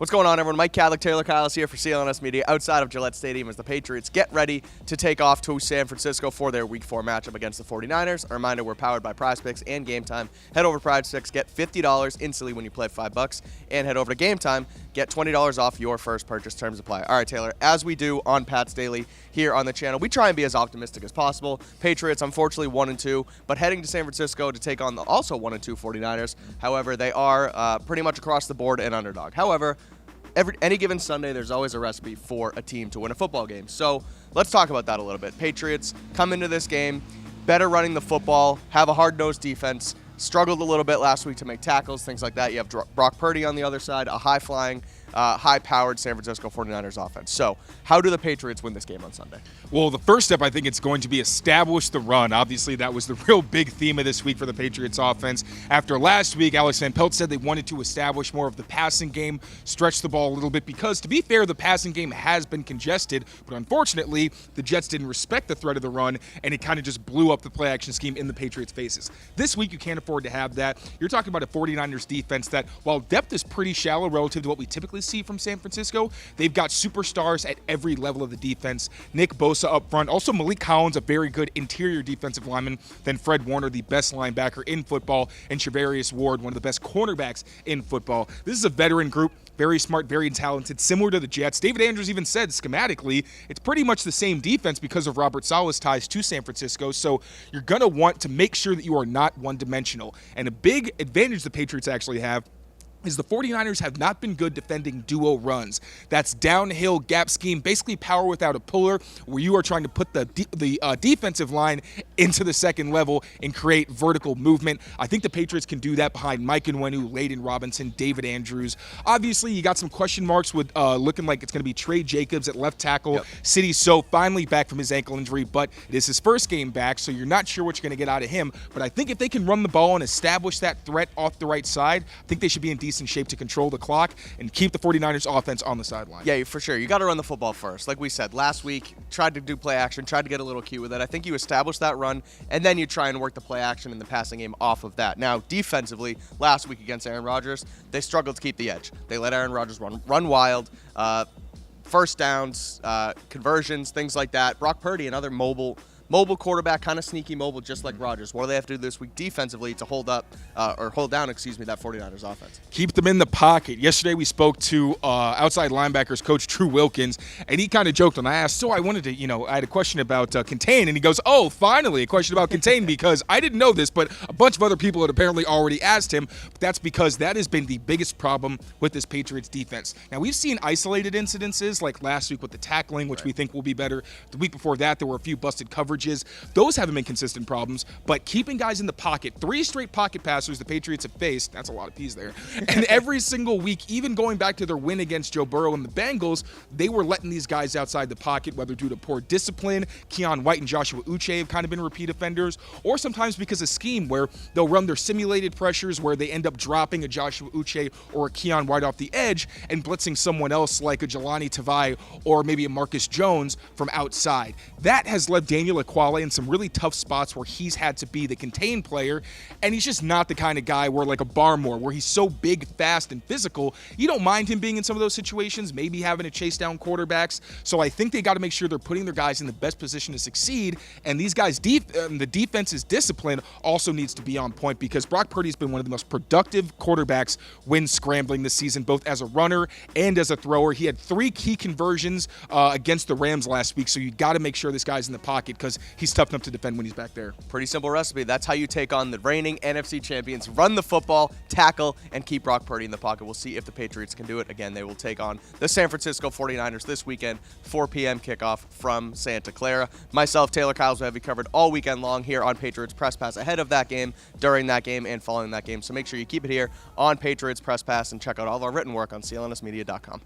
What's going on, everyone? Mike Kadlick, Tayler Kyles here for CLNS Media outside of Gillette Stadium as the Patriots get ready to take off to San Francisco for their Week 4 matchup against the 49ers. A reminder, we're powered by Prize Picks and Game Time. Head over to Prize Picks, get $50 instantly when you play $5, and head over to Game Time, get $20 off your first purchase. Terms apply. All right, Taylor, as we do on Pat's Daily here on the channel, we try and be as optimistic as possible. Patriots, unfortunately, 1-2, but heading to San Francisco to take on the also 1-2 49ers. However, they are pretty much across the board an underdog. However, any given Sunday, there's always a recipe for a team to win a football game. So let's talk about that a little bit. Patriots come into this game better running the football, have a hard-nosed defense, struggled a little bit last week to make tackles, things like that. You have Brock Purdy on the other side, a high-flying, high-powered San Francisco 49ers offense. So how do the Patriots win this game on Sunday? Well, the first step, I think it's going to be establish the run. Obviously, that was the real big theme of this week for the Patriots offense. After last week, Alex Van Pelt said they wanted to establish more of the passing game, stretch the ball a little bit, because, to be fair, the passing game has been congested, but unfortunately, the Jets didn't respect the threat of the run, and it kind of just blew up the play-action scheme in the Patriots' faces. This week, you can't afford to have that. You're talking about a 49ers defense that, while depth is pretty shallow relative to what we typically see from San Francisco, they've got superstars at every level of the defense. Nick Bosa up front. Also, Malik Collins, a very good interior defensive lineman. Then Fred Warner, the best linebacker in football. And Charvarius Ward, one of the best cornerbacks in football. This is a veteran group. Very smart, very talented, similar to the Jets. David Andrews even said schematically it's pretty much the same defense because of Robert Saleh's ties to San Francisco. So you're going to want to make sure that you are not one-dimensional. And a big advantage the Patriots actually have is the 49ers have not been good defending duo runs. That's downhill gap scheme, basically power without a puller, where you are trying to put the defensive line into the second level and create vertical movement. I think the Patriots can do that behind Mike Nwenu, Layden Robinson, David Andrews. Obviously, you got some question marks with looking like it's going to be Trey Jacobs at left tackle. Yep. Sidney So finally back from his ankle injury, but it is his first game back, so you're not sure what you're going to get out of him. But I think if they can run the ball and establish that threat off the right side, I think they should be in decent shape to control the clock and keep the 49ers offense on the sideline. Yeah, for sure. You got to run the football first. Like we said, last week, tried to do play action, tried to get a little cute with it. I think you establish that run, and then you try and work the play action and the passing game off of that. Now, defensively, last week against Aaron Rodgers, they struggled to keep the edge. They let Aaron Rodgers run wild. First downs, conversions, things like that. Brock Purdy, another mobile quarterback, kind of sneaky mobile, just like Rodgers. What do they have to do this week defensively to hold down, that 49ers offense? Keep them in the pocket. Yesterday we spoke to outside linebackers coach Drew Wilkins, and he kind of joked when I asked, so I wanted to, I had a question about contain, and he goes, oh, finally, a question about contain, because I didn't know this, but a bunch of other people had apparently already asked him. But that's because that has been the biggest problem with this Patriots defense. Now, we've seen isolated incidences, like last week with the tackling, which we think will be better. The week before that, there were a few busted coverages. Those haven't been consistent problems, but keeping guys in the pocket, 3 straight pocket passers the Patriots have faced, that's a lot of P's there, and every single week, even going back to their win against Joe Burrow and the Bengals, they were letting these guys outside the pocket, whether due to poor discipline. Keon White and Joshua Uche have kind of been repeat offenders, or sometimes because of scheme where they'll run their simulated pressures where they end up dropping a Joshua Uche or a Keon White off the edge and blitzing someone else like a Jelani Tavai or maybe a Marcus Jones from outside. That has led Daniel Quale in some really tough spots where he's had to be the contained player, and he's just not the kind of guy where, like a Barmore, where he's so big, fast, and physical, you don't mind him being in some of those situations, maybe having to chase down quarterbacks. So I think they got to make sure they're putting their guys in the best position to succeed, and these guys, the defense's discipline also needs to be on point, because Brock Purdy's been one of the most productive quarterbacks when scrambling this season, both as a runner and as a thrower. He had 3 key conversions against the Rams last week, so you got to make sure this guy's in the pocket, because he's tough enough to defend when he's back there. Pretty simple recipe. That's how you take on the reigning NFC champions. Run the football, tackle, and keep Brock Purdy in the pocket. We'll see if the Patriots can do it. Again, they will take on the San Francisco 49ers this weekend, 4 p.m. kickoff from Santa Clara. Myself, Tayler Kyles, will have you covered all weekend long here on Patriots Press Pass, ahead of that game, during that game, and following that game. So make sure you keep it here on Patriots Press Pass and check out all of our written work on clnsmedia.com.